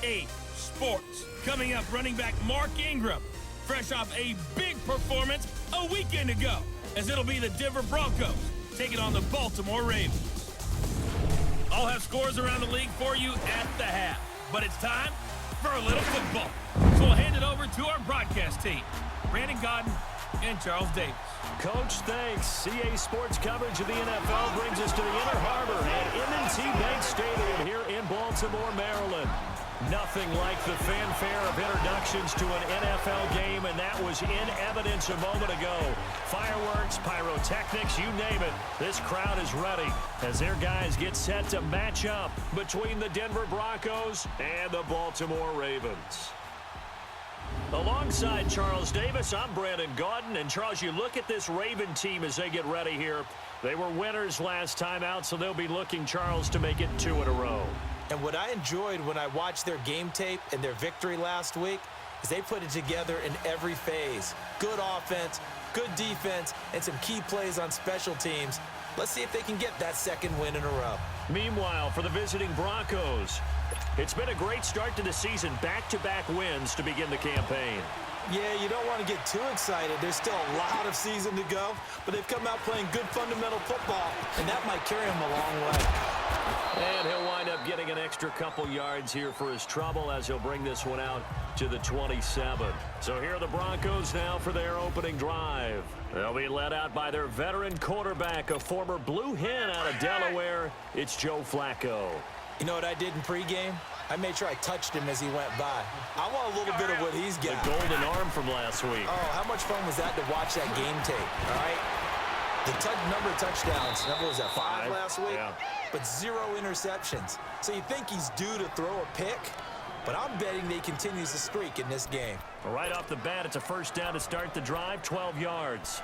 EA Sports. Coming up, running back Mark Ingram, fresh off a big performance a weekend ago, as it'll be the Denver Broncos taking on the Baltimore Ravens. I'll have scores around the league for you at the half, but it's time for a little football. So we'll hand it over to our broadcast team, Brandon Godden and Charles Davis. Coach, thanks. EA Sports coverage of the NFL brings us to the Inner Harbor at M&T Bank Stadium here in Baltimore, Maryland. Nothing like the fanfare of introductions to an NFL game, and that was in evidence a moment ago. Fireworks, pyrotechnics, you name it. This crowd is ready as their guys get set to match up between the Denver Broncos and the Baltimore Ravens. Alongside Charles Davis, I'm Brandon Godden. And Charles, you look at this Raven team as they get ready here. They were winners last time out, so they'll be looking, Charles, to make it 2 in a row. And what I enjoyed when I watched their game tape and their victory last week is they put it together in every phase. Good offense, good defense, and some key plays on special teams. Let's see if they can get that second win in a row. Meanwhile, for the visiting Broncos, it's been a great start to the season. Back-to-back wins to begin the campaign. Yeah, you don't want to get too excited. There's still a lot of season to go, but they've come out playing good fundamental football, and that might carry them a long way. And he'll wind up getting an extra couple yards here for his trouble as he'll bring this one out to the 27. So here are the Broncos now for their opening drive. They'll be led out by their veteran quarterback, a former Blue Hen out of Delaware. It's Joe Flacco. You know what I did in pregame? I made sure I touched him as he went by. I want a little bit of what he's got. The golden arm from last week. Oh, how much fun was that to watch that game tape, all right? The number of touchdowns, what was that, 5 last week? Yeah. But 0 interceptions. So you think he's due to throw a pick? But I'm betting they continues the streak in this game. Right off the bat, it's a first down to start the drive, 12 yards.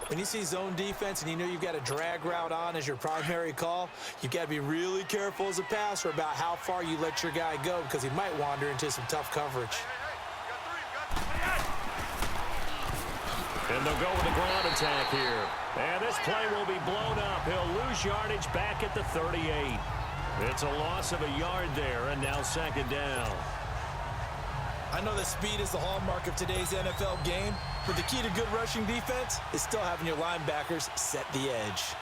When you see zone defense and you know you've got a drag route on as your primary call, you've got to be really careful as a passer about how far you let your guy go because he might wander into some tough coverage. And they'll go with a ground attack here. And this play will be blown up. He'll lose yardage back at the 38. It's a loss of a yard there, and now second down. I know that speed is the hallmark of today's NFL game, but the key to good rushing defense is still having your linebackers set the edge.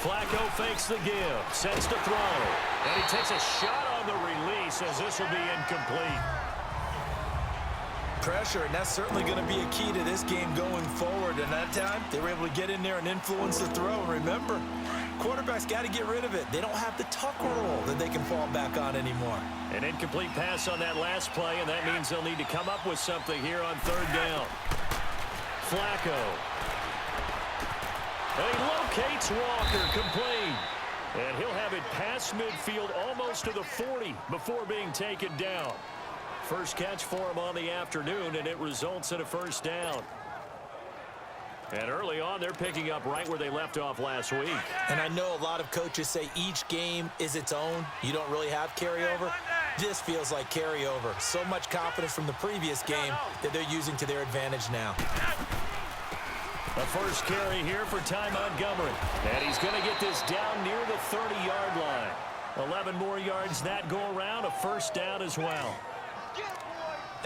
Flacco fakes the give, sets to throw, and he takes a shot on the release as this will be incomplete. Pressure, and that's certainly going to be a key to this game going forward. And that time, they were able to get in there and influence the throw. And remember, quarterbacks got to get rid of it. They don't have the tuck roll that they can fall back on anymore. An incomplete pass on that last play, and that means they'll need to come up with something here on third down. Flacco. And he locates Walker, complete. And he'll have it past midfield almost to the 40 before being taken down. First catch for him on the afternoon, and it results in a first down. And early on, they're picking up right where they left off last week. And I know a lot of coaches say each game is its own. You don't really have carryover. This feels like carryover. So much confidence from the previous game that they're using to their advantage now. A first carry here for Ty Montgomery. And he's going to get this down near the 30-yard line. 11 more yards that go around, a first down as well.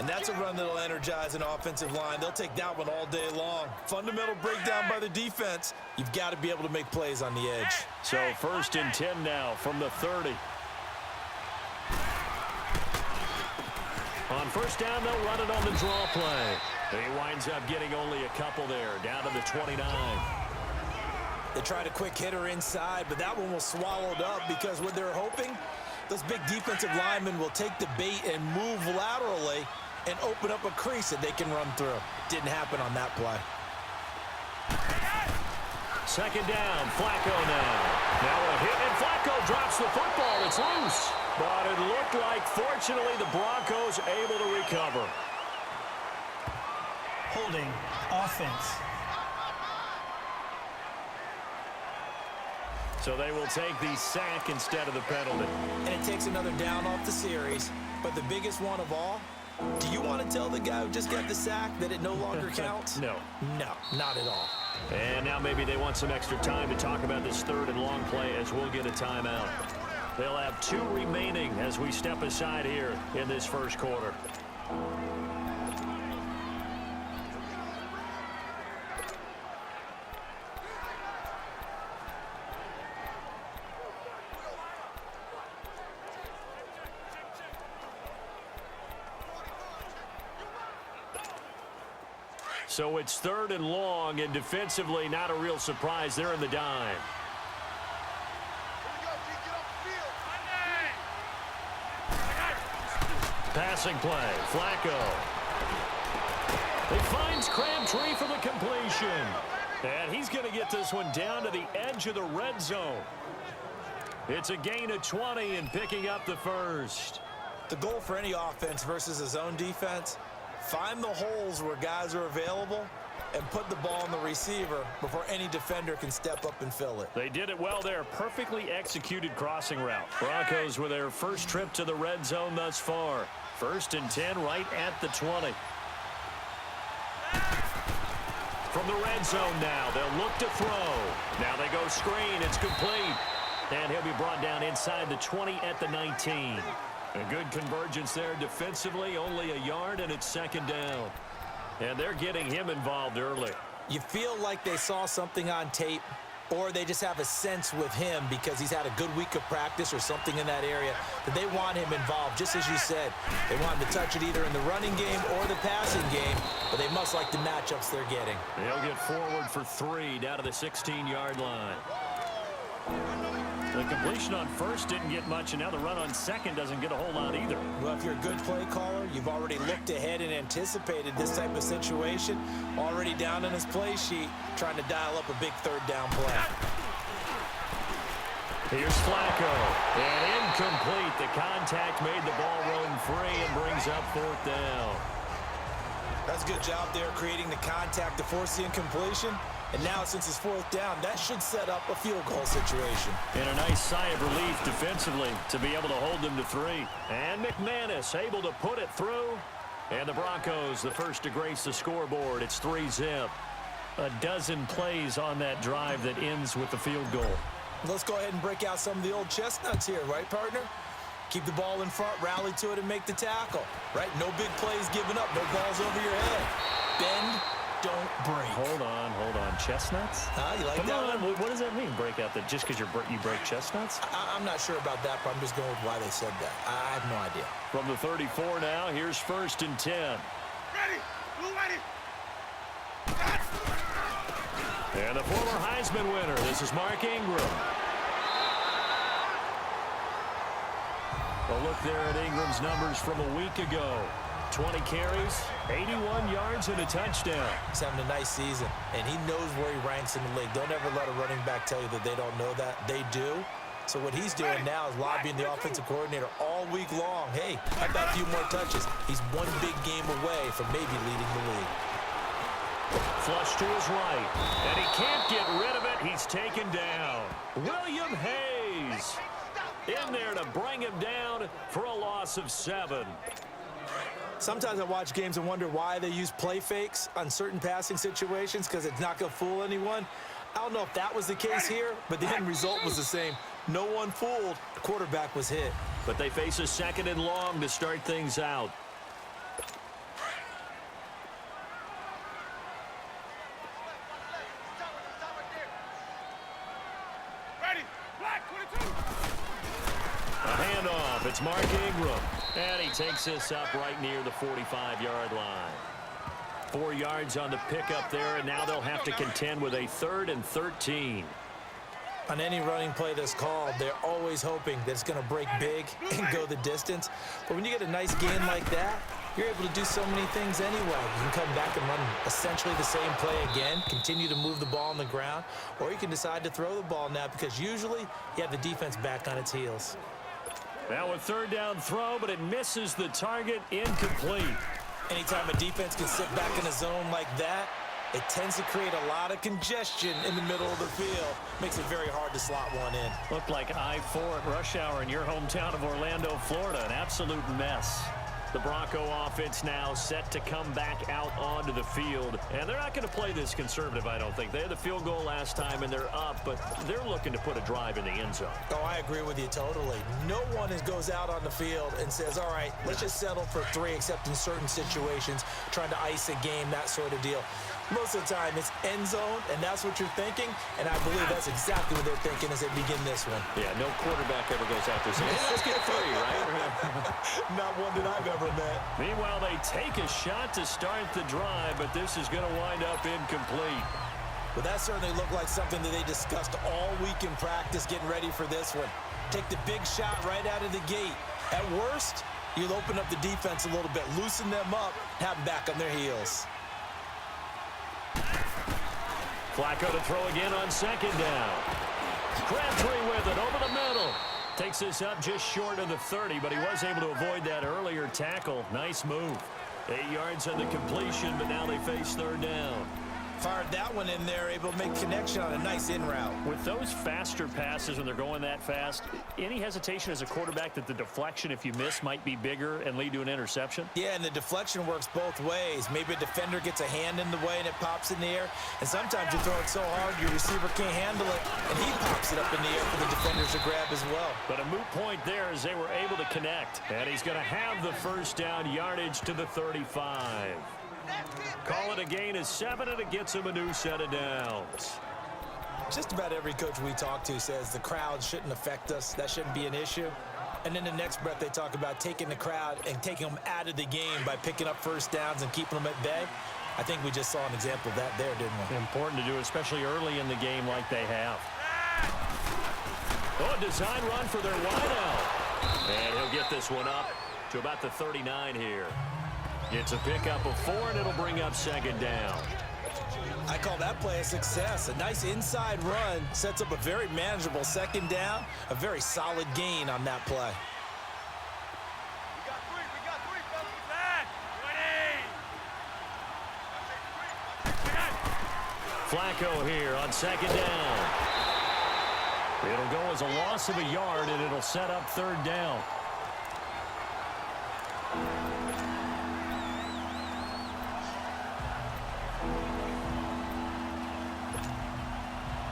And that's a run that'll energize an offensive line. They'll take that one all day long. Fundamental breakdown by the defense. You've got to be able to make plays on the edge. So first and 10 now from the 30. On first down, they'll run it on the draw play. He winds up getting only a couple there, down to the 29. They tried a quick hitter inside, but that one was swallowed up because what they're hoping, those big defensive linemen will take the bait and move laterally and open up a crease that they can run through. Didn't happen on that play. Second down, Flacco now. Now a hit, and Flacco drops the football. It's loose. But it looked like, fortunately, the Broncos able to recover. Holding offense. So they will take the sack instead of the penalty. And it takes another down off the series. But the biggest one of all, do you want to tell the guy who just got the sack that it no longer counts? No. No, not at all. And now maybe they want some extra time to talk about this third and long play as we'll get a timeout. They'll have 2 remaining as we step aside here in this first quarter. So it's 3rd and long, and defensively not a real surprise. They're in the dime. Passing play, Flacco. He finds Crabtree for the completion. And he's going to get this one down to the edge of the red zone. It's a gain of 20 and picking up the first. The goal for any offense versus a zone defense, find the holes where guys are available and put the ball on the receiver before any defender can step up and fill it. They did it well there. Perfectly executed crossing route. Broncos with their first trip to the red zone thus far. 1st and 10 right at the 20. From the red zone now, they'll look to throw. Now they go screen. It's complete. And he'll be brought down inside the 20 at the 19. A good convergence there defensively, only a yard, and it's 2nd down. And they're getting him involved early. You feel like they saw something on tape, or they just have a sense with him because he's had a good week of practice or something in that area that they want him involved, just as you said. They want him to touch it either in the running game or the passing game, but they must like the matchups they're getting. They'll get forward for 3 down to the 16-yard line. The completion on first didn't get much, and now the run on second doesn't get a whole lot either. Well, if you're a good play caller, you've already looked ahead and anticipated this type of situation. Already down in his play sheet, trying to dial up a big 3rd down play. Here's Flacco. And incomplete. The contact made the ball roam free and brings up 4th down. That's a good job there creating the contact to force the incompletion. And now, since it's 4th down, that should set up a field goal situation. And a nice sigh of relief defensively to be able to hold them to 3. And McManus able to put it through. And the Broncos, the first to grace the scoreboard. It's 3-zip. A dozen plays on that drive that ends with the field goal. Let's go ahead and break out some of the old chestnuts here, right, partner? Keep the ball in front, rally to it, and make the tackle, right? No big plays given up, no balls over your head. Bend, don't break. Hold on. Chestnuts? You like Come that on. one? What does that mean, break out that just because you break chestnuts? I'm not sure about that, but I'm just going with why they said that. I have no idea. From the 34 now, here's 1st and 10. Ready. Blue ready. And the former Heisman winner, this is Mark Ingram. A look there at Ingram's numbers from a week ago. 20 carries, 81 yards, and a touchdown. He's having a nice season, and he knows where he ranks in the league. Don't ever let a running back tell you that they don't know that. They do. So what he's doing now is lobbying the offensive coordinator all week long. Hey, how about a few more touches? He's one big game away from maybe leading the league. Flush to his right, and he can't get rid of it. He's taken down. William Hayes in there to bring him down for a loss of 7. Sometimes I watch games and wonder why they use play fakes on certain passing situations because it's not going to fool anyone. I don't know if that was the case here, but the end result was the same. No one fooled. The quarterback was hit. But they face a 2nd and long to start things out. Ready. Black 22. A handoff. It's Mark Ingram. And he takes this up right near the 45-yard line. 4 yards on the pickup there, and now they'll have to contend with a 3rd and 13. On any running play that's called, they're always hoping that it's going to break big and go the distance. But when you get a nice gain like that, you're able to do so many things anyway. You can come back and run essentially the same play again, continue to move the ball on the ground, or you can decide to throw the ball now because usually you have the defense back on its heels. Now a 3rd down throw, but it misses the target, incomplete. Anytime a defense can sit back in a zone like that, it tends to create a lot of congestion in the middle of the field. Makes it very hard to slot one in. Looked like I-4 at rush hour in your hometown of Orlando, Florida. An absolute mess. The Bronco offense now set to come back out onto the field. And they're not going to play this conservative, I don't think. They had the field goal last time, and they're up, but they're looking to put a drive in the end zone. Oh, I agree with you totally. No one goes out on the field and says, all right, let's just settle for 3, except in certain situations, trying to ice a game, that sort of deal. Most of the time, it's end zone, and that's what you're thinking, and I believe that's exactly what they're thinking as they begin this one. Yeah, no quarterback ever goes out there saying, hey, let's get 3, right? Not one that I've ever met. Meanwhile, they take a shot to start the drive, but this is going to wind up incomplete. Well, that certainly looked like something that they discussed all week in practice getting ready for this one. Take the big shot right out of the gate. At worst, you'll open up the defense a little bit, loosen them up, have them back on their heels. Flacco to throw again on second down. Crabtree with it over the middle. Takes this up just short of the 30, but he was able to avoid that earlier tackle. Nice move. 8 yards on the completion, but now they face third down. Fired that one in there, able to make connection on a nice in route. With those faster passes when they're going that fast, any hesitation as a quarterback that the deflection, if you miss, might be bigger and lead to an interception? Yeah, and the deflection works both ways. Maybe a defender gets a hand in the way and it pops in the air. And sometimes you throw it so hard your receiver can't handle it, and he pops it up in the air for the defenders to grab as well. But a moot point there as they were able to connect. And he's going to have the first down, yardage to the 35. Call it a gain of 7, and it gets him a new set of downs. Just about every coach we talk to says the crowd shouldn't affect us. That shouldn't be an issue. And then the next breath they talk about taking the crowd and taking them out of the game by picking up first downs and keeping them at bay. I think we just saw an example of that there, didn't we? Important to do, especially early in the game like they have. Oh, a design run for their wideout. And he'll get this one up to about the 39 here. It's a pickup of 4, and it'll bring up second down. I call that play a success. A nice inside run sets up a very manageable second down. A very solid gain on that play. We got three, fellas. Back. 20. Flacco here on second down. It'll go as a loss of a yard, and it'll set up third down.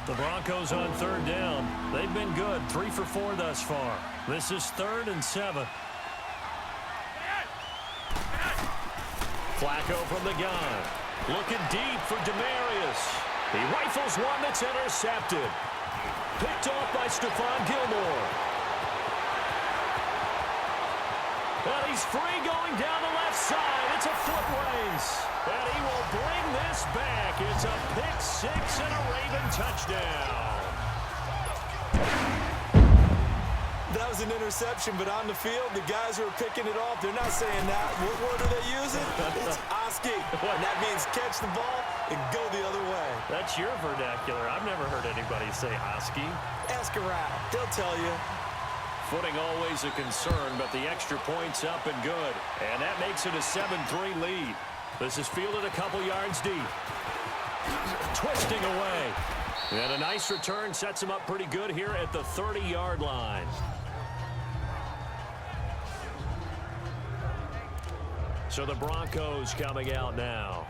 The Broncos on third down. They've been good, 3 for 4 thus far. This is 3rd and 7. Flacco from the gun. Looking deep for Demarius. He rifles one that's intercepted. Picked off by Stephon Gilmore. And he's free going down the left side. It's a foot race. And he will bring this back. It's a pick 6 and a Raven touchdown. That was an interception, but on the field, the guys who are picking it off, they're not saying that. What word are they using? It's Oski. And that means catch the ball and go the other way. That's your vernacular. I've never heard anybody say Oski. Ask around. They'll tell you. Footing always a concern, but the extra point's up and good. And that makes it a 7-3 lead. This is fielded a couple yards deep. Twisting away. And a nice return sets him up pretty good here at the 30-yard line. So the Broncos coming out now.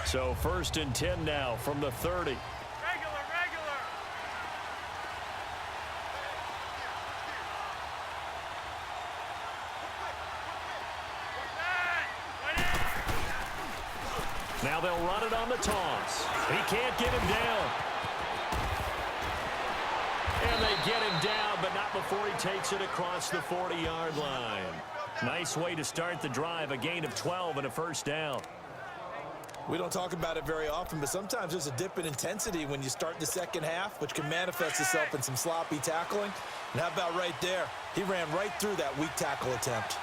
So 1st and 10 now from the 30. Now they'll run it on the toss. He can't get him down. And they get him down, but not before he takes it across the 40-yard line. Nice way to start the drive, a gain of 12 and a first down. We don't talk about it very often, but sometimes there's a dip in intensity when you start the second half, which can manifest itself in some sloppy tackling. And how about right there? He ran right through that weak tackle attempt.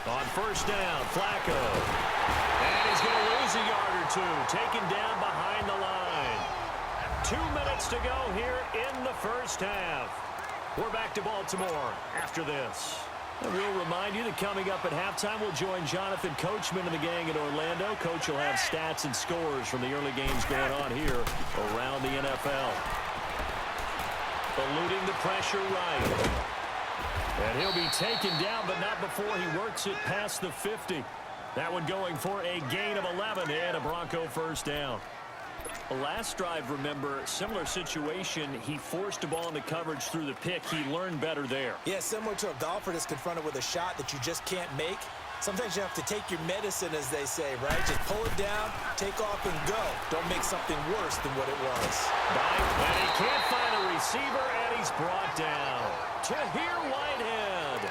On first down, Flacco. And he's going to lose a yard or 2, taken down behind the line. 2 minutes to go here in the first half. We're back to Baltimore after this. And we'll remind you that coming up at halftime, we'll join Jonathan Coachman and the gang in Orlando. Coach will have stats and scores from the early games going on here around the NFL. eluding the pressure right. And he'll be taken down, but not before he works it past the 50. That one going for a gain of 11 and a Bronco first down. The last drive, remember, similar situation. He forced a ball into coverage through the pick. He learned better there. Yeah, similar to a golfer that's confronted with a shot that you just can't make. Sometimes you have to take your medicine, as they say, right? Just pull it down, take off, and go. Don't make something worse than what it was. And he can't find a receiver, and he's brought down. Tahir Whitehead.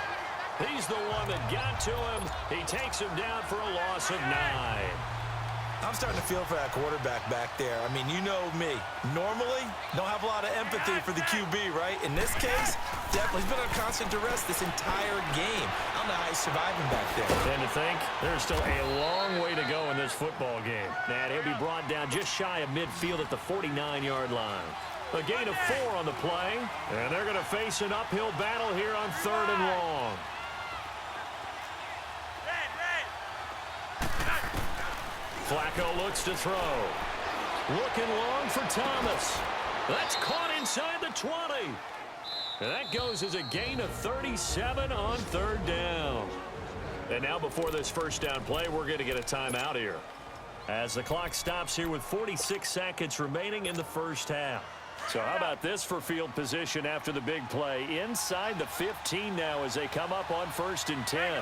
He's the one that got to him. He takes him down for a loss of 9. I'm starting to feel for that quarterback back there. I mean, you know me. Normally, don't have a lot of empathy for the QB, right? In this case, definitely he's been on constant duress this entire game. I don't know how he's surviving back there. And to think, there's still a long way to go in this football game. And he'll be brought down just shy of midfield at the 49-yard line. A gain of 4 on the play, and they're going to face an uphill battle here on 3rd and long. Flacco looks to throw. Looking long for Thomas. That's caught inside the 20. And that goes as a gain of 37 on 3rd down. And now before this first down play, we're going to get a timeout here. As the clock stops here with 46 seconds remaining in the first half. So how about this for field position after the big play? Inside the 15 now as they come up on 1st and 10.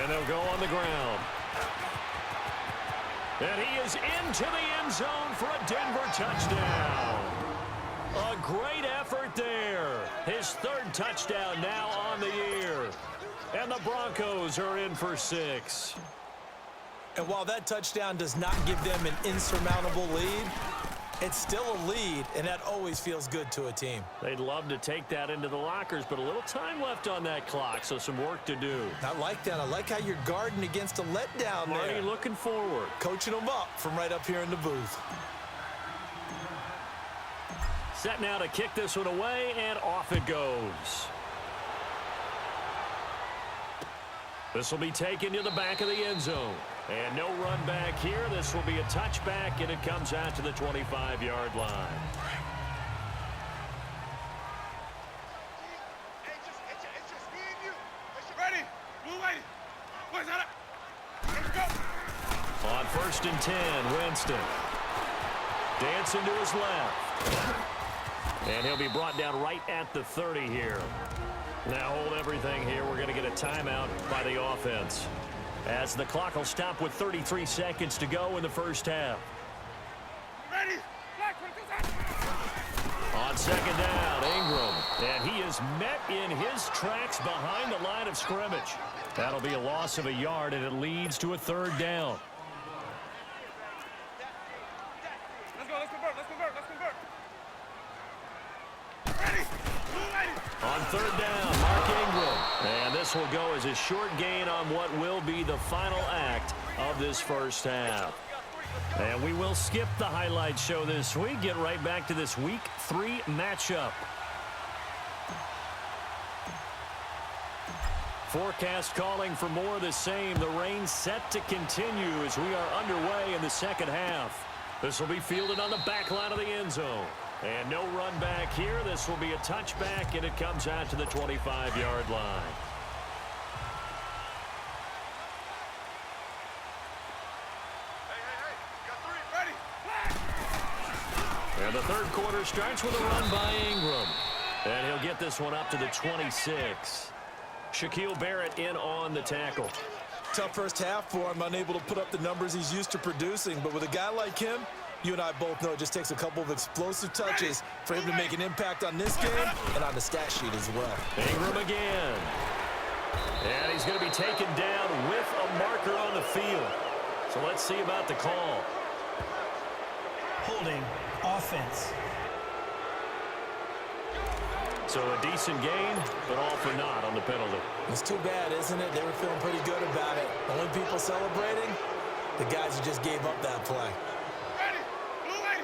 And they'll go on the ground. And he is into the end zone for a Denver touchdown. A great effort there. His 3rd touchdown now on the year. And the Broncos are in for 6. And while that touchdown does not give them an insurmountable lead, it's still a lead, and that always feels good to a team. They'd love to take that into the lockers, but a little time left on that clock, so some work to do. I like that. I like how you're guarding against a letdown there. Marty looking forward. Coaching them up from right up here in the booth. Set now to kick this one away, and off it goes. This will be taken to the back of the end zone. And no run back here. This will be a touchback, and it comes out to the 25-yard line. Ready? Blue lady. Where's that? Let's go. On 1st and 10, Winston. Dancing to his left. And he'll be brought down right at the 30 here. Now hold everything here. We're going to get a timeout by the offense. As the clock will stop with 33 seconds to go in the first half. Ready? On 2nd down, Ingram. And he is met in his tracks behind the line of scrimmage. That'll be a loss of a yard, and it leads to a 3rd down. Let's go. Let's convert. Ready? Blue lady. On 3rd down, Mark Ingram. And this will go as a short gain on what will be the final act of this first half. And we will skip the highlight show this week. Get right back to this Week 3 matchup. Forecast calling for more of the same. The rain set to continue as we are underway in the second half. This will be fielded on the back line of the end zone. And no run back here. This will be a touchback, and it comes out to the 25-yard line. Hey. Got 3. Ready? And the 3rd quarter starts with a run by Ingram. And he'll get this one up to the 26. Shaquille Barrett in on the tackle. Tough first half for him, unable to put up the numbers he's used to producing. But with a guy like him, you and I both know it just takes a couple of explosive touches for him to make an impact on this game and on the stat sheet as well. Ingram again. And he's going to be taken down with a marker on the field. So let's see about the call. Holding offense. So a decent gain, but all for naught on the penalty. It's too bad, isn't it? They were feeling pretty good about it. Only people celebrating, the guys who just gave up that play. Ready? Blue lady.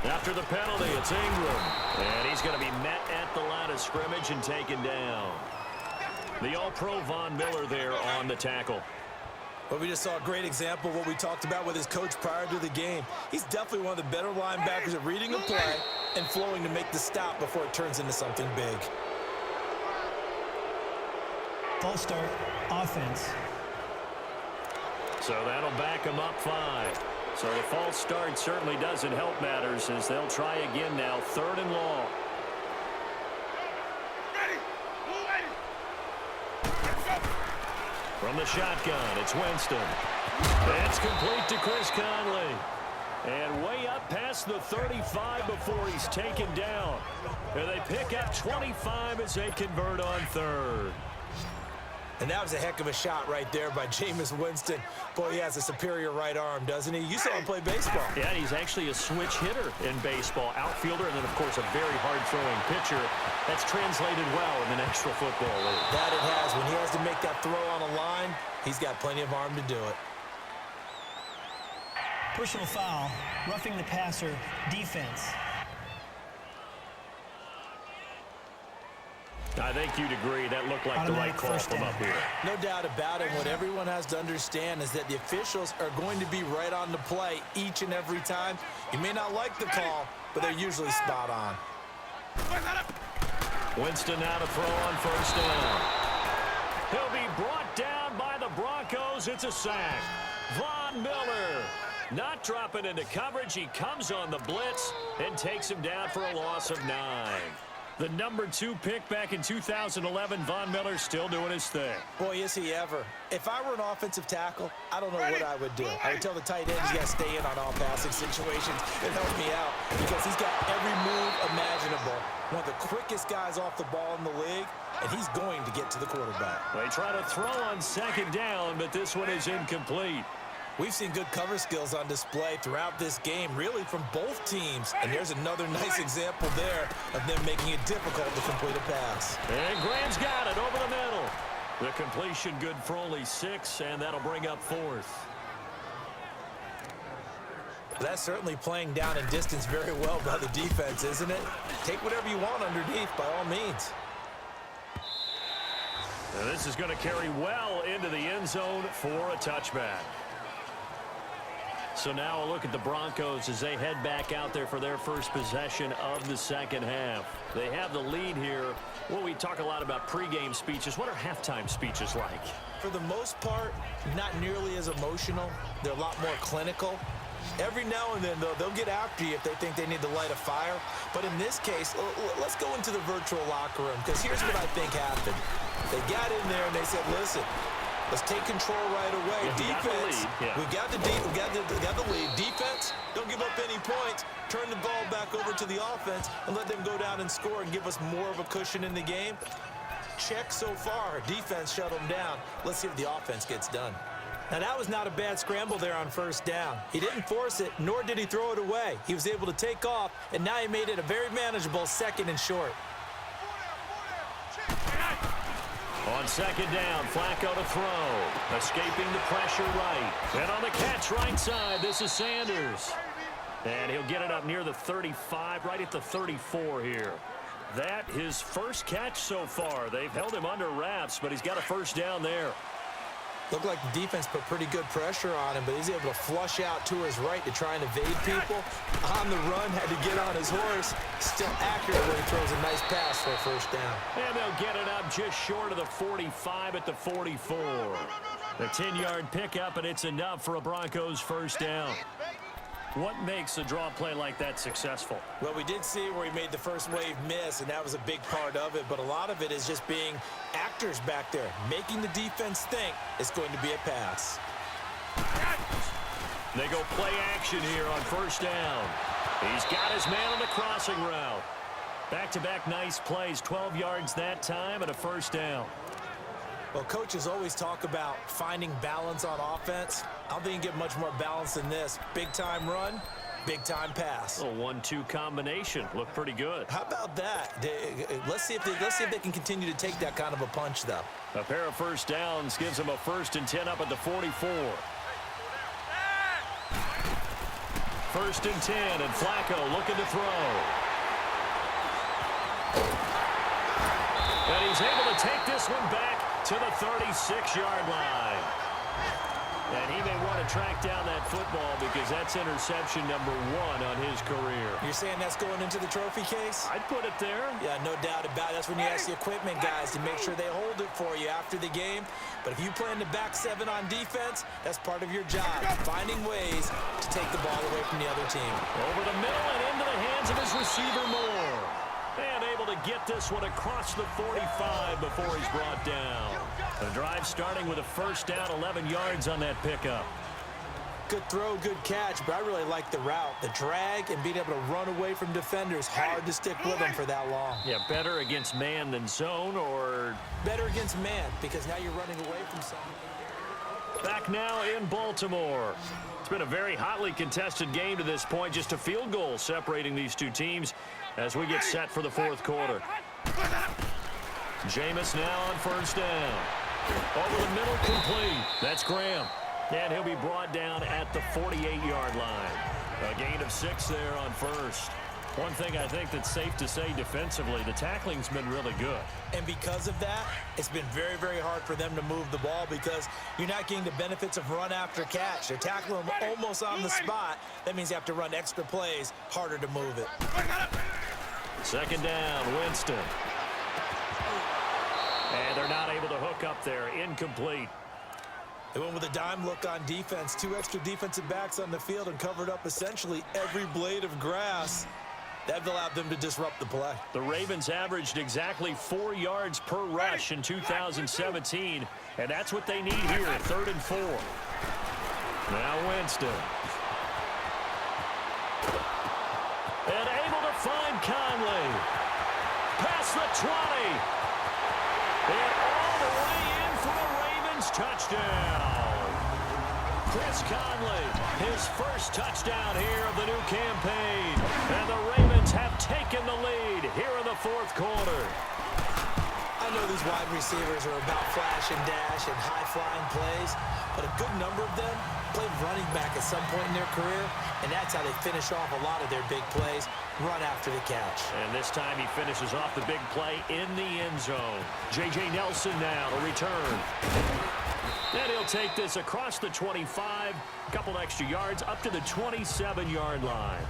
After the penalty, it's Ingram. And he's going to be met at the line of scrimmage and taken down. The All-Pro Von Miller there on the tackle. But we just saw a great example of what we talked about with his coach prior to the game. He's definitely one of the better linebackers at reading a play and flowing to make the stop before it turns into something big. False start, offense. So that'll back them up 5. So the false start certainly doesn't help matters as they'll try again now, 3rd and long. Ready. Blue lady. Let's go. From the shotgun, it's Winston. It's complete to Chris Conley. And way up past the 35 before he's taken down. And they pick up 25 as they convert on 3rd. And that was a heck of a shot right there by Jameis Winston. Boy, he has a superior right arm, doesn't he? You saw him play baseball. Yeah, he's actually a switch hitter in baseball. Outfielder, and then, of course, a very hard-throwing pitcher. That's translated well in the National Football League. That it has. When he has to make that throw on a line, he's got plenty of arm to do it. Personal foul, roughing the passer, defense. I think you'd agree that looked like the right call from up here. No doubt about it. What everyone has to understand is that the officials are going to be right on the play each and every time. You may not like the call, but they're usually spot on. Winston now to throw on 1st down. He'll be brought down by the Broncos. It's a sack. Von Miller not dropping into coverage. He comes on the blitz and takes him down for a loss of 9. The number 2 pick back in 2011, Von Miller still doing his thing. Boy, is he ever. If I were an offensive tackle, I don't know what I would do. I would tell the tight end he's got to stay in on all passing situations and help me out because he's got every move imaginable. One of the quickest guys off the ball in the league, and he's going to get to the quarterback. They try to throw on 2nd down, but this one is incomplete. We've seen good cover skills on display throughout this game, really from both teams. And there's another nice example there of them making it difficult to complete a pass. And Graham's got it over the middle. The completion good for only 6, and that'll bring up 4th. That's certainly playing down and distance very well by the defense, isn't it? Take whatever you want underneath by all means. And this is going to carry well into the end zone for a touchback. So now a look at the Broncos as they head back out there for their first possession of the 2nd half. They have the lead here. Well, we talk a lot about pregame speeches. What are halftime speeches like? For the most part, not nearly as emotional. They're a lot more clinical. Every now and then, though, they'll get after you if they think they need to light a fire. But in this case, let's go into the virtual locker room because here's what I think happened. They got in there and they said, listen, let's take control right away. Defense, we got the lead. Defense, don't give up any points. Turn the ball back over to the offense and let them go down and score and give us more of a cushion in the game. Check so far. Defense shut them down. Let's see if the offense gets done. Now, that was not a bad scramble there on 1st down. He didn't force it, nor did he throw it away. He was able to take off, and now he made it a very manageable 2nd and short. On 2nd down, Flacco to throw. Escaping the pressure right. And on the catch right side, this is Sanders. And he'll get it up near the 35, right at the 34 here. That his first catch so far. They've held him under wraps, but he's got a 1st down there. Looked like the defense put pretty good pressure on him, but he's able to flush out to his right to try and evade people. On the run, had to get on his horse. Still accurate when he throws a nice pass for a 1st down. And they'll get it up just short of the 45 at the 44. A 10-yard pickup, and it's enough for a Broncos 1st down. What makes a draw play like that successful? Well, we did see where he made the first wave miss, and that was a big part of it. But a lot of it is just being actors back there, making the defense think it's going to be a pass. They go play action here on 1st down. He's got his man on the crossing route. Back-to-back nice plays, 12 yards that time and a 1st down. Well, coaches always talk about finding balance on offense. I don't think you can get much more balance than this. Big-time run, big-time pass. A 1-2 combination. Looked pretty good. How about that? Let's see if they can continue to take that kind of a punch, though. A pair of 1st downs gives them a 1st and 10 up at the 44. 1st and 10, and Flacco looking to throw. And he's able to take this one back to the 36-yard line. to track down that football because that's interception number 1 on his career. You're saying that's going into the trophy case? I'd put it there. Yeah, no doubt about it. That's when you ask the equipment guys to make sure they hold it for you after the game. But if you plan to back 7 on defense, that's part of your job, finding ways to take the ball away from the other team. Over the middle and into the hands of his receiver Moore. And able to get this one across the 45 before he's brought down. The drive starting with a first down, 11 yards on that pickup. Good throw, good catch, but I really like the route. The drag and being able to run away from defenders, hard to stick with them for that long. Yeah, better against man than zone, or better against man, because now you're running away from something. Back now in Baltimore. It's been a very hotly contested game to this point. Just a field goal separating these two teams as we get set for the fourth quarter. Jameis now on first down. Over the middle, complete. That's Graham. And he'll be brought down at the 48-yard line. A gain of 6 there on first. One thing I think that's safe to say defensively, the tackling's been really good. And because of that, it's been very, very hard for them to move the ball because you're not getting the benefits of run after catch. They're tackling them almost on the spot. That means you have to run extra plays, harder to move it. Second down, Winston. And they're not able to hook up there. Incomplete. They went with a dime look on defense. 2 extra defensive backs on the field and covered up essentially every blade of grass. That allowed them to disrupt the play. The Ravens averaged exactly 4 yards per rush in 2017, and that's what they need here, 3rd and 4. Now Winston. And able to find Conley. Past the 20. And all the way in for a Ravens touchdown. Chris Conley, his first touchdown here of the new campaign. And the Ravens have taken the lead here in the fourth quarter. I know these wide receivers are about flash and dash and high-flying plays, but a good number of them played running back at some point in their career, and that's how they finish off a lot of their big plays, run after the catch. And this time he finishes off the big play in the end zone. J.J. Nelson now to return. And he'll take this across the 25, a couple extra yards up to the 27-yard line.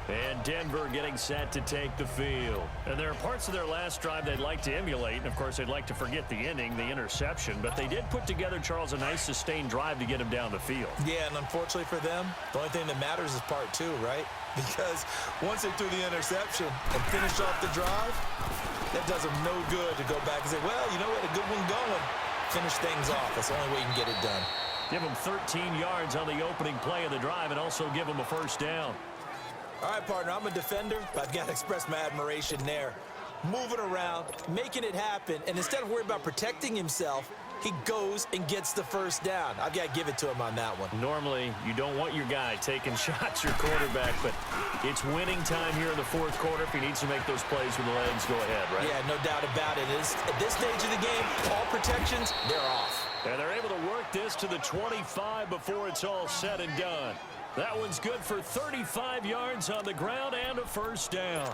And Denver getting set to take the field. And there are parts of their last drive they'd like to emulate. And, of course, they'd like to forget the ending, the interception. But they did put together, Charles, a nice sustained drive to get him down the field. Yeah, and unfortunately for them, the only thing that matters is part 2, right? Because once they threw the interception and finished off the drive, that does them no good to go back and say, well, you know what, a good one going. Finish things off. That's the only way you can get it done. Give them 13 yards on the opening play of the drive and also give them a first down. All right, partner, I'm a defender, but I've got to express my admiration there. Moving around, making it happen, and instead of worrying about protecting himself, he goes and gets the first down. I've got to give it to him on that one. Normally, you don't want your guy taking shots, your quarterback, but it's winning time here in the fourth quarter. If he needs to make those plays with the legs, go ahead, right? Yeah, no doubt about it. At this stage of the game, all protections, they're off. And they're able to work this to the 25 before it's all said and done. That one's good for 35 yards on the ground and a first down.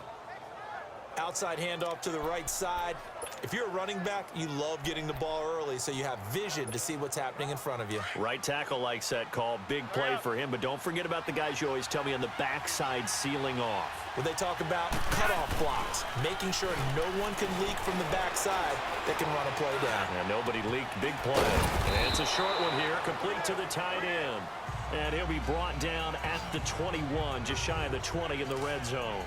Outside handoff to the right side. If you're a running back, you love getting the ball early so you have vision to see what's happening in front of you. Right tackle likes that call. Big play for him, but don't forget about the guys you always tell me on the backside sealing off. When they talk about cutoff blocks, making sure no one can leak from the backside that can run a play down. And nobody leaked. Big play. And it's a short one here, complete to the tight end. And he'll be brought down at the 21, just shy of the 20 in the red zone.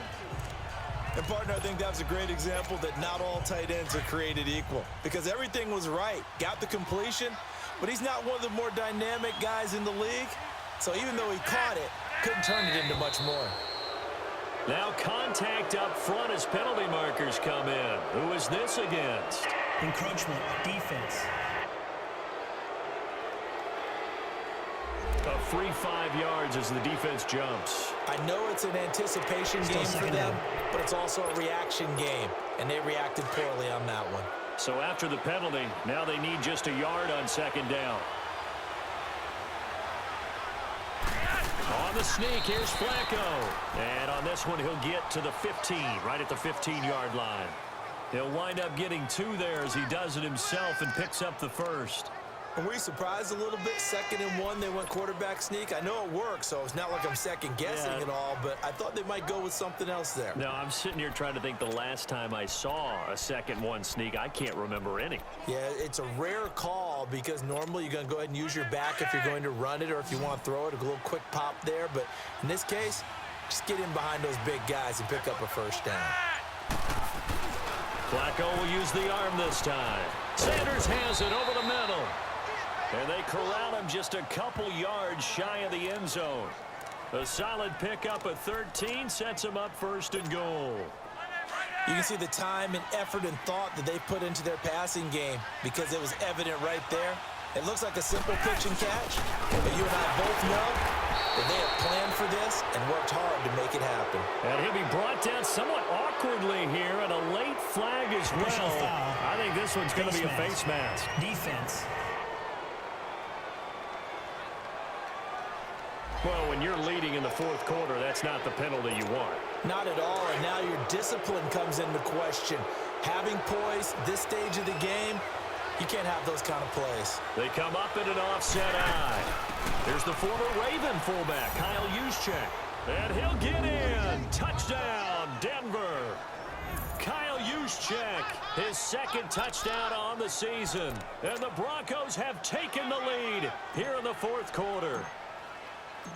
And, partner, I think that was a great example that not all tight ends are created equal because everything was right. Got the completion, but he's not one of the more dynamic guys in the league. So even though he caught it, couldn't turn it into much more. Now contact up front as penalty markers come in. Who is this against? Encroachment, defense. A free 5 yards as the defense jumps. I know it's an anticipation game for them, but it's also a reaction game, and they reacted poorly on that one. So after the penalty, now they need just a yard on second down. On the sneak, here's Flacco. And on this one, he'll get to the 15, right at the 15-yard line. He'll wind up getting 2 there as he does it himself and picks up the first. And were you surprised a little bit? 2nd and 1, they went quarterback sneak. I know it works, so it's not like I'm second-guessing at all, but I thought they might go with something else there. No, I'm sitting here trying to think the last time I saw a 2nd-1 sneak. I can't remember any. Yeah, it's a rare call because normally you're going to go ahead and use your back if you're going to run it or if you want to throw it, a little quick pop there. But in this case, just get in behind those big guys and pick up a first down. Flacco will use the arm this time. Sanders has it over the middle. And they corral him just a couple yards shy of the end zone. A solid pickup of 13 sets him up 1st and goal. You can see the time and effort and thought that they put into their passing game because it was evident right there. It looks like a simple pitch and catch, but you and I both know that they have planned for this and worked hard to make it happen. And he'll be brought down somewhat awkwardly here, and a late flag as well. I think this one's going to be a face mask. Defense. Well, when you're leading in the 4th quarter, that's not the penalty you want. Not at all, and now your discipline comes into question. Having poise this stage of the game, you can't have those kind of plays. They come up in an offset eye. Here's the former Raven fullback, Kyle Juszczyk. And he'll get in. Touchdown, Denver. Kyle Juszczyk, his 2nd touchdown on the season. And the Broncos have taken the lead here in the 4th quarter.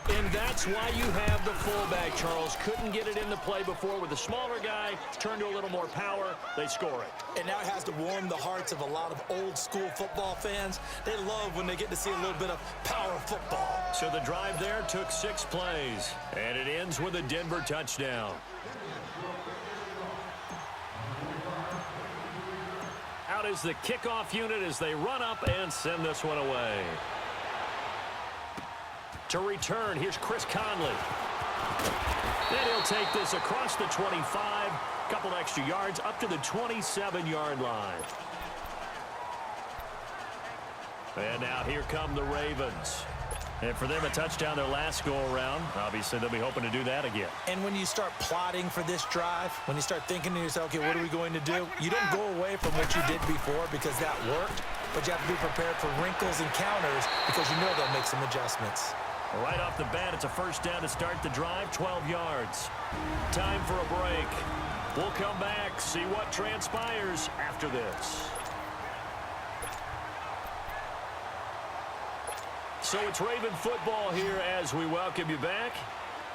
And that's why you have the fullback, Charles. Couldn't get it into play before with the smaller guy. Turned to a little more power. They score it. And now it has to warm the hearts of a lot of old-school football fans. They love when they get to see a little bit of power football. So the drive there took 6 plays. And it ends with a Denver touchdown. Out is the kickoff unit as they run up and send this one away. To return, here's Chris Conley. Then he'll take this across the 25, couple extra yards up to the 27-yard line. And now here come the Ravens. And for them, a touchdown their last go-around. Obviously, they'll be hoping to do that again. And when you start plotting for this drive, when you start thinking to yourself, okay, what are we going to do? You don't go away from what you did before because that worked, but you have to be prepared for wrinkles and counters because you know they'll make some adjustments. Right off the bat, it's a first down to start the drive, 12 yards. Time for a break. We'll come back, see what transpires after this. So it's Raven football here as we welcome you back.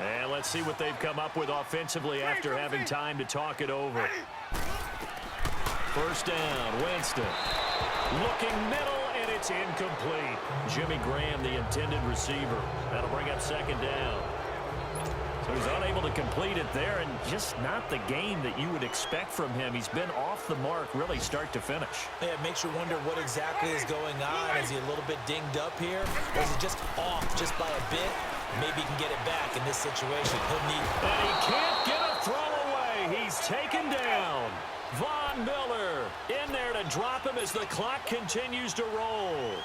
And let's see what they've come up with offensively after having time to talk it over. First down, Winston. Looking middle, and it's incomplete. Jimmy Graham, the intended receiver. That'll bring up 2nd down. So he's unable to complete it there, and just not the game that you would expect from him. He's been off the mark really start to finish. Yeah, it makes you wonder what exactly is going on. Is he a little bit dinged up here? Or is it just off just by a bit? Maybe he can get it back in this situation. He'll need... And he can't get a throw away. He's taken down. Von Miller in there to drop him as the clock continues to roll.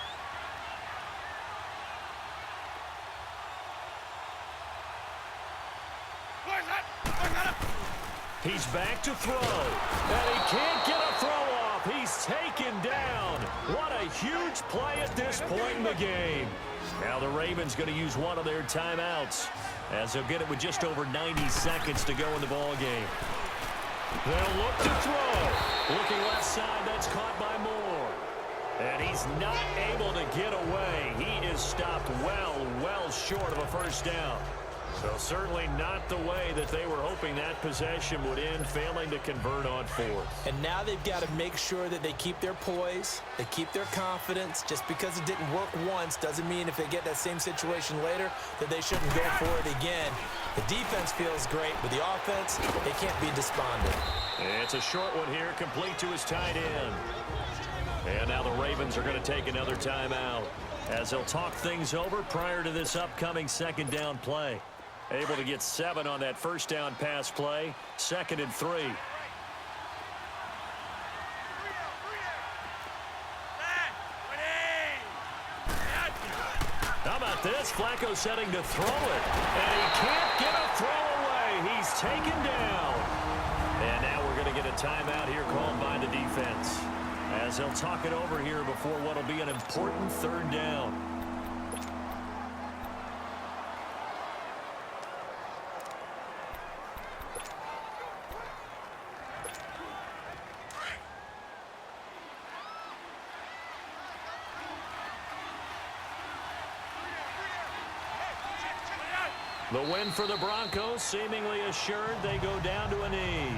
He's back to throw. And he can't get a throw off. He's taken down. What a huge play at this point in the game. Now the Ravens going to use one of their timeouts as they'll get it with just over 90 seconds to go in the ball game. They'll look to throw. Looking left side, that's caught by Moore. And he's not able to get away. He is stopped well short of a first down. So certainly not the way that they were hoping that possession would end, failing to convert on 4th. And now they've got to make sure that they keep their poise, they keep their confidence. Just because it didn't work once doesn't mean if they get that same situation later that they shouldn't go for it again. The defense feels great, but the offense, they can't be despondent. It's a short one here, complete to his tight end. And now the Ravens are going to take another timeout as they'll talk things over prior to this upcoming 2nd down play. Able to get 7 on that first down pass play. 2nd and 3. How about this? Flacco setting to throw it. And he can't get a throw away. He's taken down. And now we're going to get a timeout here called by the defense. as they'll talk it over here before what will be an important third down. The win for the Broncos seemingly assured. They go down to a knee.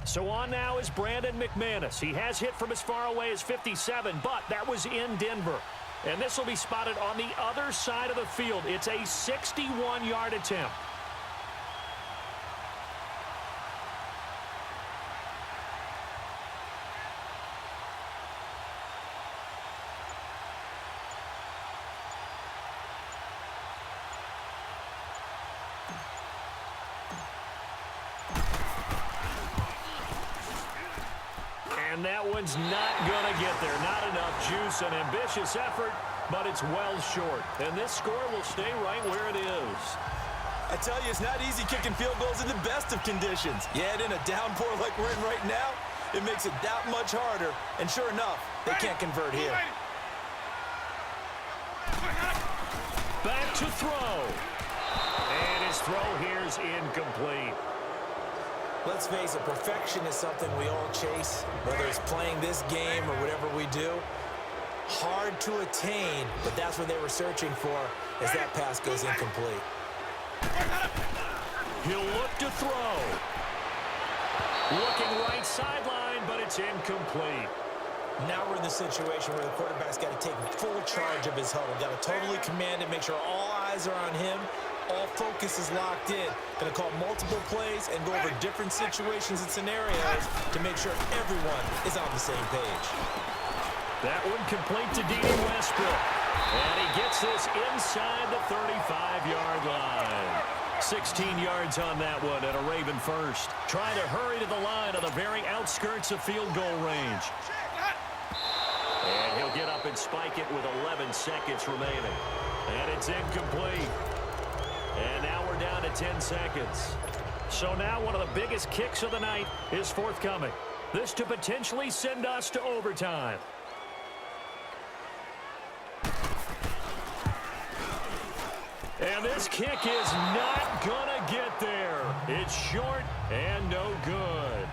So on now is Brandon McManus. He has hit from as far away as 57, but that was in Denver. And this will be spotted on the other side of the field. It's a 61-yard attempt. And that one's not going to get there. Not enough juice. An ambitious effort, but it's well short. And this score will stay right where it is. I tell you, it's not easy kicking field goals in the best of conditions. You add in a downpour like we're in right now, it makes it that much harder. And sure enough, they can't convert here. Back to throw. And his throw here's incomplete. Let's face it, perfection is something we all chase, whether it's playing this game or whatever we do. Hard to attain, but that's what they were searching for as that pass goes incomplete. He'll look to throw. Looking right sideline, but it's incomplete. Now we're in the situation where the quarterback's got to take full charge of his huddle. Got to totally command it, make sure all eyes are on him. All focus is locked in. Going to call multiple plays and go over different situations and scenarios to make sure everyone is on the same page. That one complete to Dede Westbrook. And he gets this inside the 35-yard line. 16 yards on that one at a Raven first. Trying to hurry to the line on the very outskirts of field goal range. And he'll get up and spike it with 11 seconds remaining. And it's incomplete. And now we're down to 10 seconds. So now one of the biggest kicks of the night is forthcoming. This to potentially send us to overtime. And this kick is not gonna get there. It's short and no good.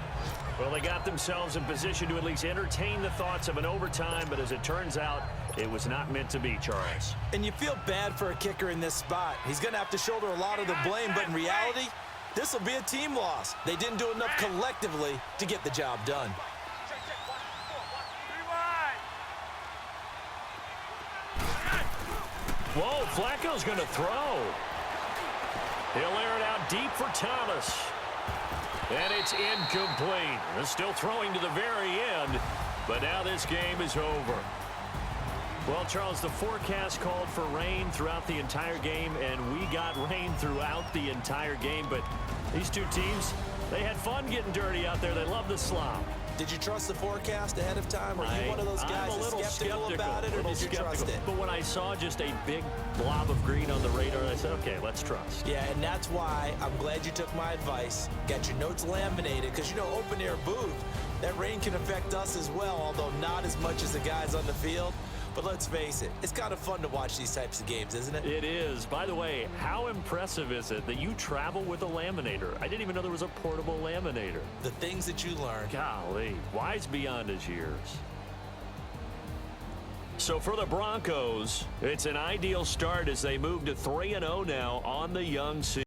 Well, they got themselves in position to at least entertain the thoughts of an overtime, but as it turns out, it was not meant to be, Charles. And you feel bad for a kicker in this spot. He's going to have to shoulder a lot of the blame, but in reality, this will be a team loss. They didn't do enough collectively to get the job done. Whoa, Flacco's going to throw. He'll air it out deep for Thomas. And it's incomplete. They're still throwing to the very end, but now this game is over. Well, Charles, the forecast called for rain throughout the entire game, and we got rain throughout the entire game. But these two teams, they had fun getting dirty out there. They love the slop. Did you trust the forecast ahead of time? Are you one of those guys that's skeptical about it, or did you trust it? But when I saw just a big blob of green on the radar, I said, okay, let's trust. Yeah, and that's why I'm glad you took my advice. Got your notes laminated, because, you know, open-air booth, that rain can affect us as well, although not as much as the guys on the field. But let's face it, it's kind of fun to watch these types of games, isn't it? It is. By the way, how impressive is it that you travel with a laminator? I didn't even know there was a portable laminator. The things that you learn. Golly, wise beyond his years. So for the Broncos, it's an ideal start as they move to 3-0 now on the young season.